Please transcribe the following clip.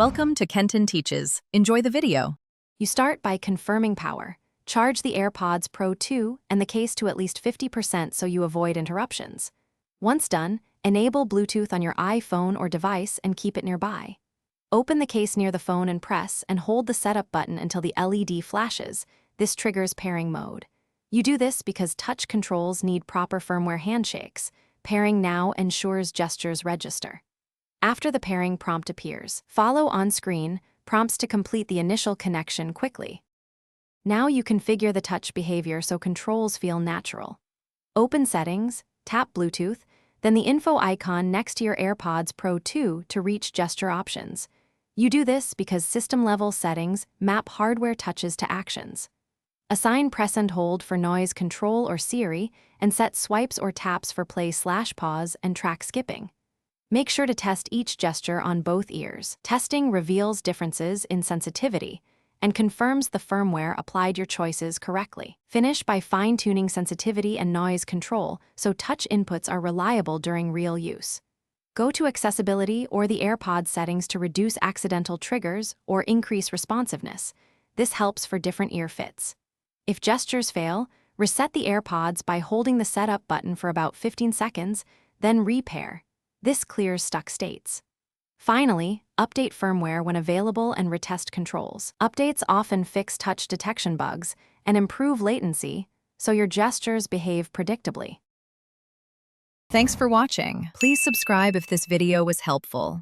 Welcome to Kenton Teaches. Enjoy the video. You start by confirming power. Charge the AirPods Pro 2 and the case to at least 50% so you avoid interruptions. Once done, enable Bluetooth on your iPhone or device and keep it nearby. Open the case near the phone and press and hold the setup button until the LED flashes. This triggers pairing mode. You do this because touch controls need proper firmware handshakes. Pairing now ensures gestures register. After the pairing prompt appears, follow on screen prompts to complete the initial connection quickly. Now you configure the touch behavior so controls feel natural. Open Settings, tap Bluetooth, then the info icon next to your AirPods Pro 2 to reach gesture options. You do this because system-level settings map hardware touches to actions. Assign press and hold for noise control or Siri, and set swipes or taps for play/pause and track skipping. Make sure to test each gesture on both ears. Testing reveals differences in sensitivity and confirms the firmware applied your choices correctly. Finish by fine-tuning sensitivity and noise control so touch inputs are reliable during real use. Go to Accessibility or the AirPods settings to reduce accidental triggers or increase responsiveness. This helps for different ear fits. If gestures fail, reset the AirPods by holding the setup button for about 15 seconds, then repair. This clears stuck states. Finally, update firmware when available and retest controls. Updates often fix touch detection bugs and improve latency, so your gestures behave predictably. Thanks for watching. Please subscribe if this video was helpful.